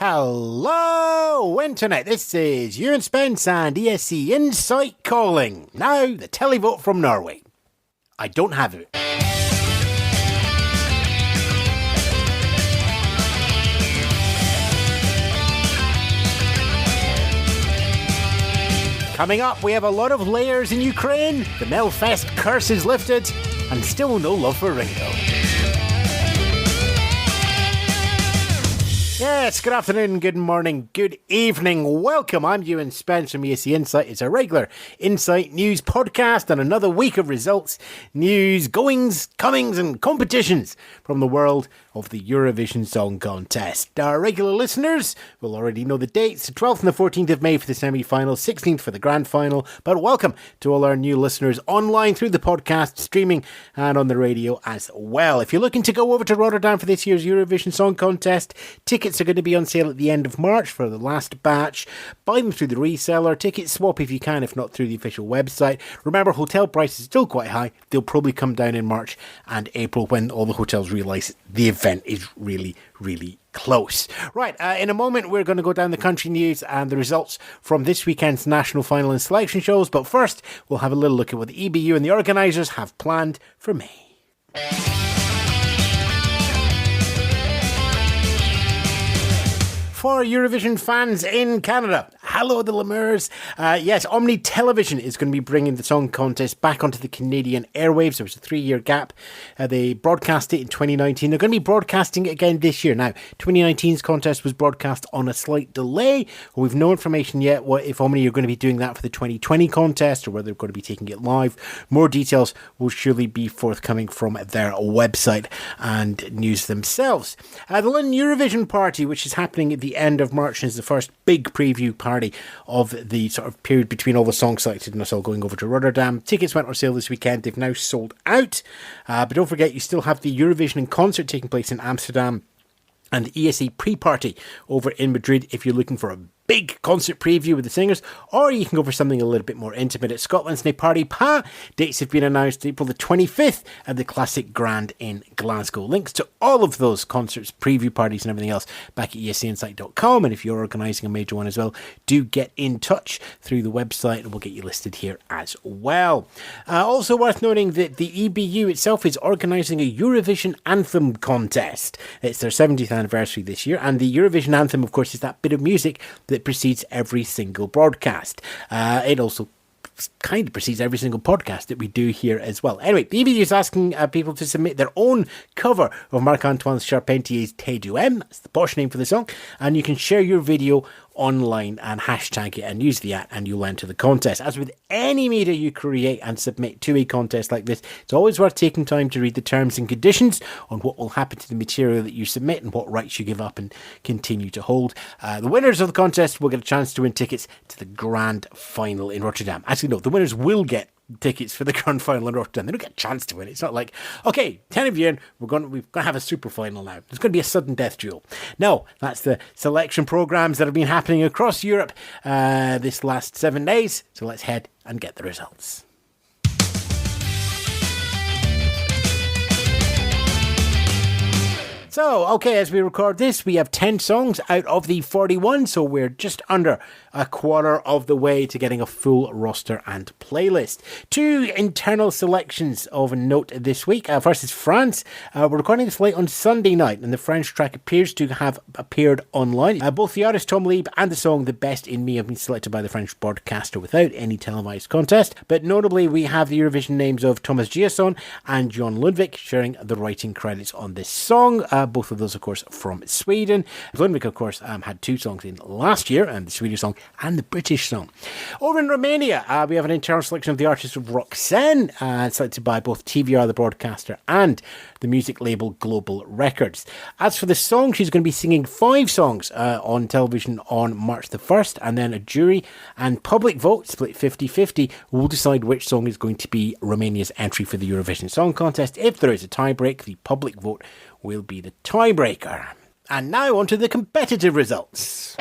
Hello, Internet. This is Ewan Spence and ESC Insight calling. Now, the televote from Norway. I don't have it. Coming up, we have a lot of layers in Ukraine, the MelFest curse is lifted, and still no love for Ringo. Yes, good afternoon, good morning, good evening. Welcome, I'm Ewan Spence from ESC Insight. It's a regular Insight News podcast and another week of results, news, goings, comings and competitions from the world of the Eurovision Song Contest. Our regular listeners will already know the dates, the 12th and the 14th of May for the semi-finals, 16th for the grand final. But welcome to all our new listeners online through the podcast, streaming and on the radio as well. If you're looking to go over to Rotterdam for this year's Eurovision Song Contest, tickets are going to be on sale at the end of March for the last batch. Buy them through the reseller. Ticket swap if you can, if not through the official website. Remember, hotel prices are still quite high. They'll probably come down in March and April when all the hotels realise the event is really close. Right, in a moment we're going to go down the country news and the results from this weekend's national final and selection shows. But first, we'll have a little look at what the EBU and the organisers have planned for May. For Eurovision fans in Canada, hello the Lemurs. Yes, Omni Television is going to be bringing the song contest back onto the Canadian airwaves. There was a 3-year gap. They broadcast it in 2019. They're going to be broadcasting it again this year. Now, 2019's contest was broadcast on a slight delay. We've no information yet if Omni are going to be doing that for the 2020 contest or whether they're going to be taking it live. More details will surely be forthcoming from their website and news themselves. The London Eurovision Party, which is happening at the end of March, is the first big preview party of the sort of period between all the songs selected and us all going over to Rotterdam. Tickets went on sale this weekend. They've now sold out. But don't forget, you still have the Eurovision in concert taking place in Amsterdam and the ESC pre-party over in Madrid if you're looking for a big concert preview with the singers, or you can go for something a little bit more intimate at Scotland's Ne Party Pas. Dates have been announced April the 25th at the Classic Grand in Glasgow. Links to all of those concerts, preview parties and everything else back at escinsight.com, and if you're organising a major one as well, do get in touch through the website and we'll get you listed here as well. Also worth noting that the EBU itself is organising a Eurovision Anthem contest. It's their 70th anniversary this year, and the Eurovision Anthem, of course, is that bit of music that precedes every single broadcast. It also kind of precedes every single podcast that we do here as well. Anyway, the EBU is asking people to submit their own cover of Marc-Antoine Charpentier's Te Duem. That's the posh name for the song. And you can share your video online and hashtag it and use the @ and you'll enter the contest. As with any media you create and submit to a contest like this, it's always worth taking time to read the terms and conditions on what will happen to the material that you submit and what rights you give up and continue to hold. The winners of the contest will get a chance to win tickets to the grand final in Rotterdam. Actually, no, the winners will get tickets for the grand final in Rotterdam. They don't get a chance to win. It's not like, okay, 10 of you in, we've got to have a super final now. There's going to be a sudden death duel. No, that's the selection programs that have been happening across Europe this last 7 days. So let's head and get the results. So, okay, as we record this, we have 10 songs out of the 41, so we're just under a quarter of the way to getting a full roster and playlist. 2 internal selections of note this week. First is France. We're recording this late on Sunday night, and the French track appears to have appeared online. Both the artist Tom Lieb and the song The Best in Me have been selected by the French broadcaster without any televised contest. But notably, we have the Eurovision names of Thomas Giasson and John Lundvik sharing the writing credits on this song. Both of those, of course, from Sweden. Lundvik, of course, had 2 songs in last year, and the Swedish song and the British song. Over in Romania, we have an internal selection of the artist of Roxanne, selected by both TVR, the broadcaster, and the music label Global Records. As for the song, she's going to be singing 5 songs on television on March the 1st, and then a jury and public vote, split 50-50, will decide which song is going to be Romania's entry for the Eurovision Song Contest. If there is a tiebreak, the public vote will be the tiebreaker. And now on to the competitive results.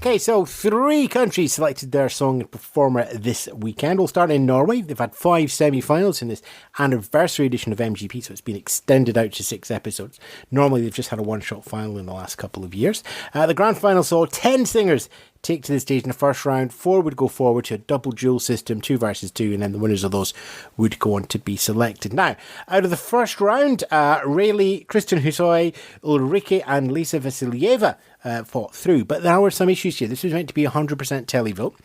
Okay, so 3 countries selected their song and performer this weekend. We'll start in Norway. They've had 5 semi-finals in this anniversary edition of MGP, so it's been extended out to 6 episodes. Normally, they've just had a one-shot final in the last couple of years. The grand final saw 10 singers take to the stage in the first round. 4 would go forward to a double duel system, 2 versus 2, and then the winners of those would go on to be selected. Now, out of the first round, Rayleigh, Kristen Hussoy, Ulrike and Lisa Vasilyeva fought through, but there were some issues here. This was meant to be 100% televote,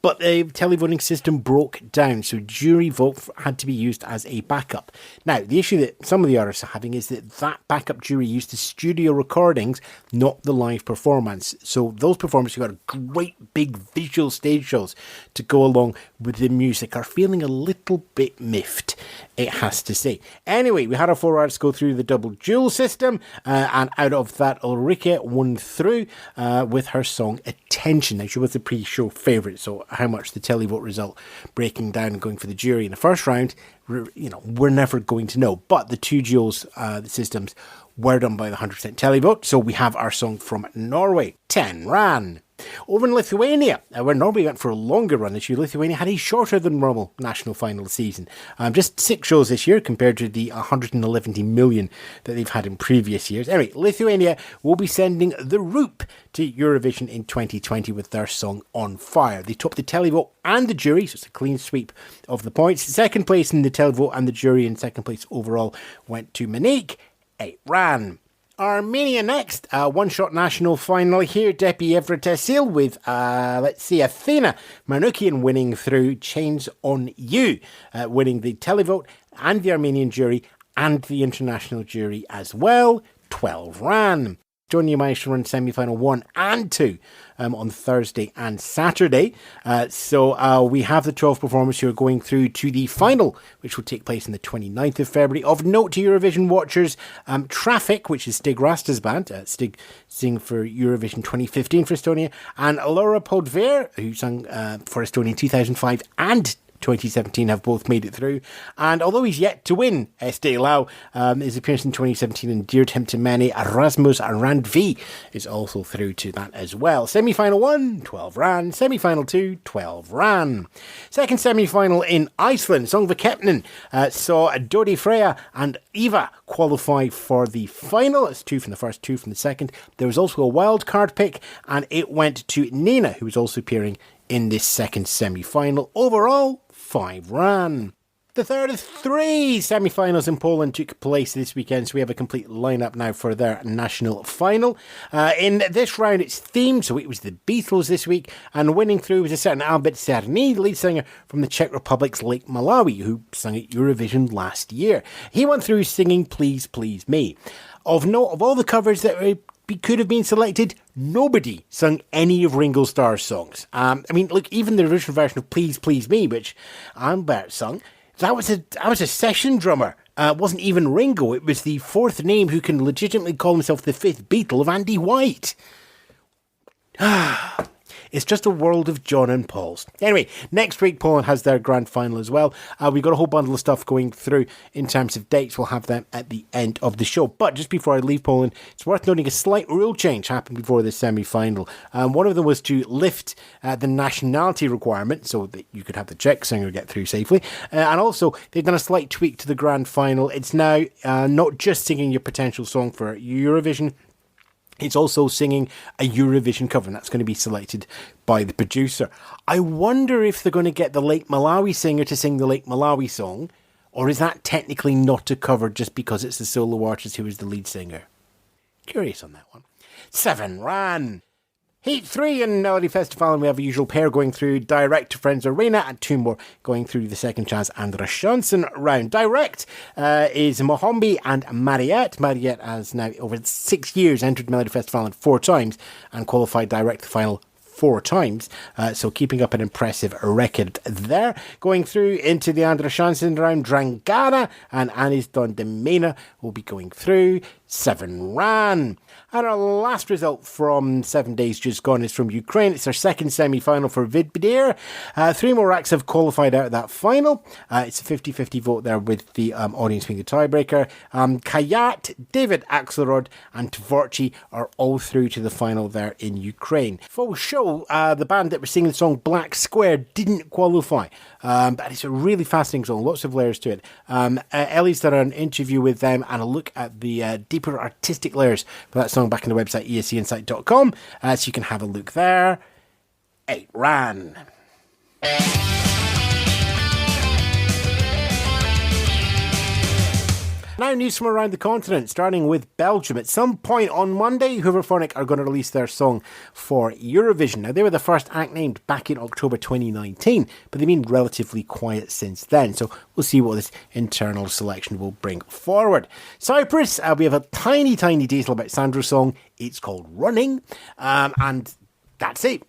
but the televoting system broke down, so jury vote had to be used as a backup. Now, the issue that some of the artists are having is that backup jury used the studio recordings, not the live performance. So those performers who got great big visual stage shows to go along with the music are feeling a little bit miffed, it has to say. Anyway, we had our 4 artists go through the double duel system, and out of that, Ulrike won through with her song Attention. Now, she was the pre-show favourite, so how much the televote result breaking down and going for the jury in the first round, we're never going to know. But the 2 duels, the systems, were done by the 100% televote, so we have our song from Norway, 10 Ran. Over in Lithuania, where Norway went for a longer run this year, Lithuania had a shorter than normal national final season. Just 6 shows this year compared to the 111 million that they've had in previous years. Anyway, Lithuania will be sending the Roop to Eurovision in 2020 with their song On Fire. They topped the televote and the jury, so it's a clean sweep of the points. Second place in the televote and the jury, and second place overall went to Monique, 8 Ran. Armenia next, one-shot national final here. Depi Evratesil with, Athena Manukian winning through Chains on You, winning the televote and the Armenian jury and the international jury as well. 12 Ran. Estonia managed to run semi-final 1 and 2 on Thursday and Saturday. So we have the 12 performers who are going through to the final, which will take place on the 29th of February. Of note to Eurovision watchers, Traffic, which is Stig Rasta's band, Stig sing for Eurovision 2015 for Estonia, and Laura Podver, who sang for Estonia in 2005 and 2017, have both made it through. And although he's yet to win Estee Lau, his appearance in 2017 endeared him to many. Erasmus Randvi is also through to that as well. Semi-final 1, 12 Ran. Semi-final 2, 12 Ran. Second semi-final in Iceland, Songvakepnin saw Dodi Freya and Eva qualify for the final. It's 2 from the first, 2 from the second. There was also a wild card pick, and it went to Nina, who was also appearing in this second semi-final. Overall, 5 Ran. The third of 3 semi-finals in Poland took place this weekend, so we have a complete lineup now for their national final. In this round, it's themed, so it was the Beatles this week, and winning through was a certain Albert Cerny, the lead singer from the Czech Republic's Lake Malawi, who sang at Eurovision last year. He went through singing Please Please Me. Of note, of all the covers that could have been selected, nobody sung any of Ringo Starr's songs. Look, even the original version of Please Please Me, which Albert sung, that was a session drummer. It wasn't even Ringo. It was the 4th name who can legitimately call himself the 5th Beatle of Andy White. It's just a world of John and Paul's. Anyway, next week Poland has their grand final as well. We've got a whole bundle of stuff going through in terms of dates. We'll have them at the end of the show. But just before I leave Poland, it's worth noting a slight rule change happened before the semi-final. One of them was to lift the nationality requirement so that you could have the Czech singer get through safely. And also, they've done a slight tweak to the grand final. It's now not just singing your potential song for Eurovision. It's also singing a Eurovision cover, and that's going to be selected by the producer. I wonder if they're going to get the Lake Malawi singer to sing the Lake Malawi song, or is that technically not a cover just because it's the solo artist who is the lead singer? Curious on that one. 7 Ran. Heat 3 in Melody Festival, and we have a usual pair going through Direct to Friends Arena, and 2 more going through the second chance and the Chanson round. Direct is Mohombi and Mariette. Mariette has now, over 6 years, entered Melody Festival 4 times and qualified direct to the final 4 times. So keeping up an impressive record there. Going through into the Andra Chansen round, Drangana and Anis Don Demena will be going through. 7 ran. And our last result from 7 days just gone is from Ukraine. It's their second semi-final for Vidbir. 3 more acts have qualified out of that final. It's a 50-50 vote there with the audience being the tiebreaker. Kayat, David Axelrod and Tvorchi are all through to the final there in Ukraine. Full show, the band that was singing the song Black Square didn't qualify. But it's a really fascinating song, lots of layers to it. Ellie's done an interview with them and a look at the deeper artistic layers for that song back on the website escinsight.com, so you can have a look there. 8 ran. Now news from around the continent, starting with Belgium. At some point on Monday, Hooverphonic are going to release their song for Eurovision. Now, they were the first act named back in October 2019, but they've been relatively quiet since then. So we'll see what this internal selection will bring forward. Cyprus, we have a tiny detail about Sandro's song. It's called Running, and that's it.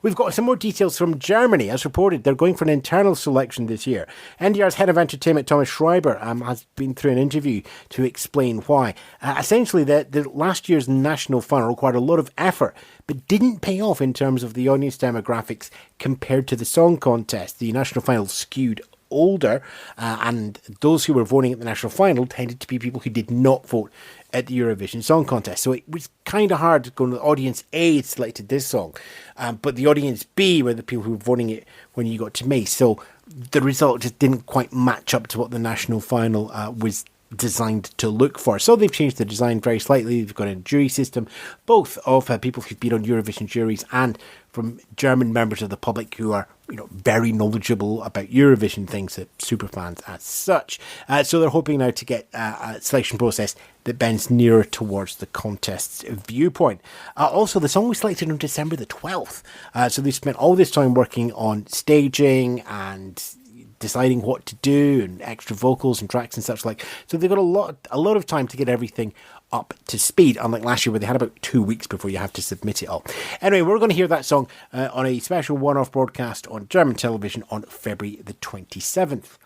We've got some more details from Germany. As reported, they're going for an internal selection this year. NDR's head of entertainment, Thomas Schreiber, has been through an interview to explain why. Essentially, the last year's national final required a lot of effort, but didn't pay off in terms of the audience demographics compared to the song contest. The national final skewed older, and those who were voting at the national final tended to be people who did not vote at the Eurovision Song Contest. So it was kind of hard going. The audience A selected this song, but the audience B were the people who were voting it when you got to May. So the result just didn't quite match up to what the national final was designed to look for. So they've changed the design very slightly. They've got a jury system, both of people who've been on Eurovision juries and from German members of the public who are, very knowledgeable about Eurovision things, that superfans as such. So they're hoping now to get a selection process that bends nearer towards the contest's viewpoint. Also, the song was selected on December the 12th. So they spent all this time working on staging and deciding what to do and extra vocals and tracks and such like. So they've got a lot of time to get everything up to speed, unlike last year where they had about 2 weeks before you have to submit it all. Anyway, we're going to hear that song on a special one-off broadcast on German television on February the 27th.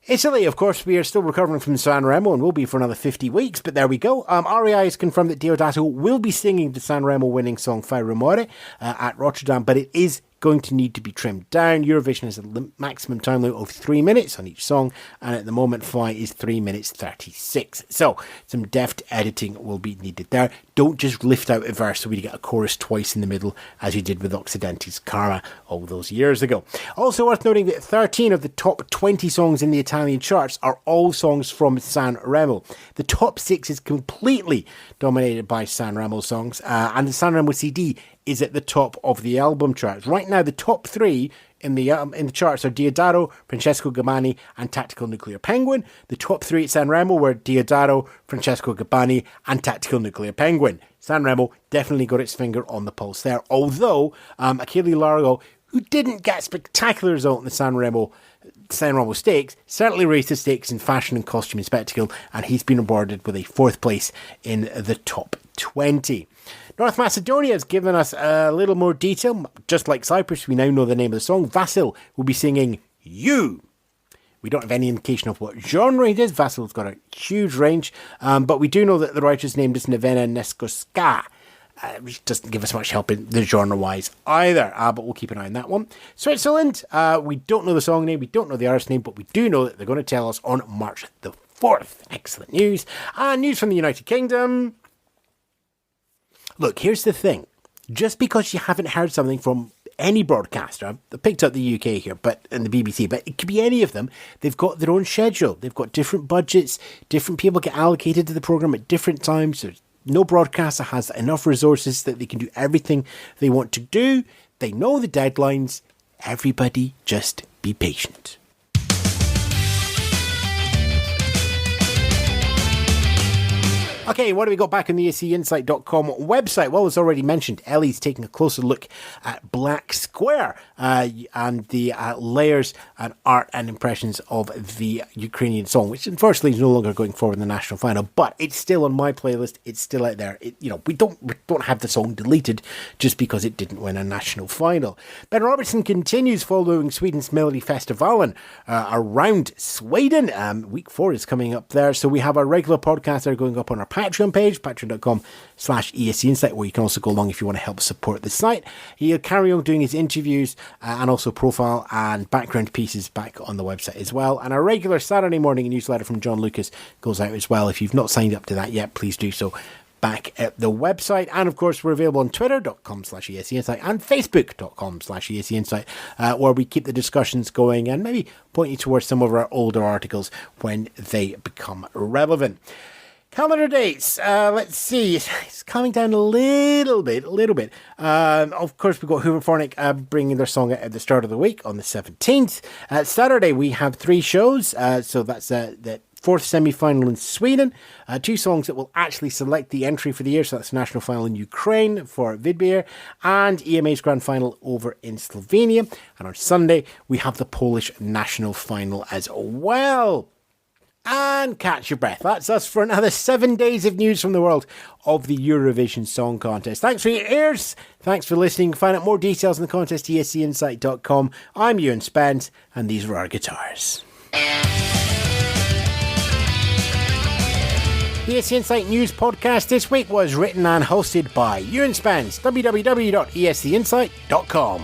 Italy, of course, we are still recovering from Sanremo and will be for another 50 weeks, but there we go. REI has confirmed that Deodato will be singing the Sanremo winning song Fai Rumore at Rotterdam, but it is going to need to be trimmed down. Eurovision has a maximum time limit of 3 minutes on each song, and at the moment Fai is 3 minutes 36. So some deft editing will be needed there. Don't just lift out a verse so we get a chorus twice in the middle as you did with Occidente's Karma all those years ago. Also worth noting that 13 of the top 20 songs in the Italian charts are all songs from Sanremo. The top 6 is completely dominated by Sanremo songs, and the Sanremo CD is at the top of the album charts. Right now, the top 3 in the charts are Deodato, Francesco Gabbani and Tactical Nuclear Penguin. The top 3 at Sanremo were Deodato, Francesco Gabbani and Tactical Nuclear Penguin. Sanremo definitely got its finger on the pulse there, although Achille Largo, who didn't get a spectacular result in the Sanremo stakes, certainly raised the stakes in fashion and costume and spectacle, and he's been awarded with a 4th place in the top 20. North Macedonia has given us a little more detail. Just like Cyprus, we now know the name of the song. Vasil will be singing You. We don't have any indication of what genre it is. Vasil's got a huge range, but we do know that the writer's name is Nevena Neskoska, which doesn't give us much help in the genre-wise either, but we'll keep an eye on that one. Switzerland, we don't know the song name, we don't know the artist name, but we do know that they're going to tell us on March the 4th. Excellent news. News from the United Kingdom. Look, here's the thing. Just because you haven't heard something from any broadcaster, I picked up the UK here, and the BBC, but it could be any of them, they've got their own schedule. They've got different budgets, different people get allocated to the programme at different times. There's no broadcaster has enough resources that they can do everything they want to do. They know the deadlines. Everybody just be patient. Okay, what do we got back on the ESCinsight.com website? Well, as already mentioned, Ellie's taking a closer look at Black Square and the layers and art and impressions of the Ukrainian song, which unfortunately is no longer going forward in the national final, but it's still on my playlist. It's still out there. We don't have the song deleted just because it didn't win a national final. Ben Robertson continues following Sweden's Melodifestivalen around Sweden. Week 4 is coming up there, so we have our regular podcast that are going up on our Patreon page, patreon.com/ESCinsight, where you can also go along if you want to help support the site. He'll carry on doing his interviews and also profile and background pieces back on the website as well. And our regular Saturday morning newsletter from John Lucas goes out as well. If you've not signed up to that yet, please do so back at the website. And of course, we're available on twitter.com/ESCinsight and facebook.com/ESCinsight, where we keep the discussions going and maybe point you towards some of our older articles when they become relevant. Calendar dates, let's see, it's coming down a little bit. Of course, we've got Hooverphonic bringing their song out at the start of the week on the 17th. Saturday, we have 3 shows, so that's the 4th semi-final in Sweden, 2 songs that will actually select the entry for the year, so that's National Final in Ukraine for Vidbeer, and EMA's Grand Final over in Slovenia. And on Sunday, we have the Polish National Final as well. And catch your breath. That's us for another 7 days of news from the world of the Eurovision Song Contest. Thanks for your ears. Thanks for listening. Find out more details on the contest, ESCinsight.com. I'm Ewan Spence, and these were our guitars. The ESC Insight News podcast this week was written and hosted by Ewan Spence, www.escinsight.com.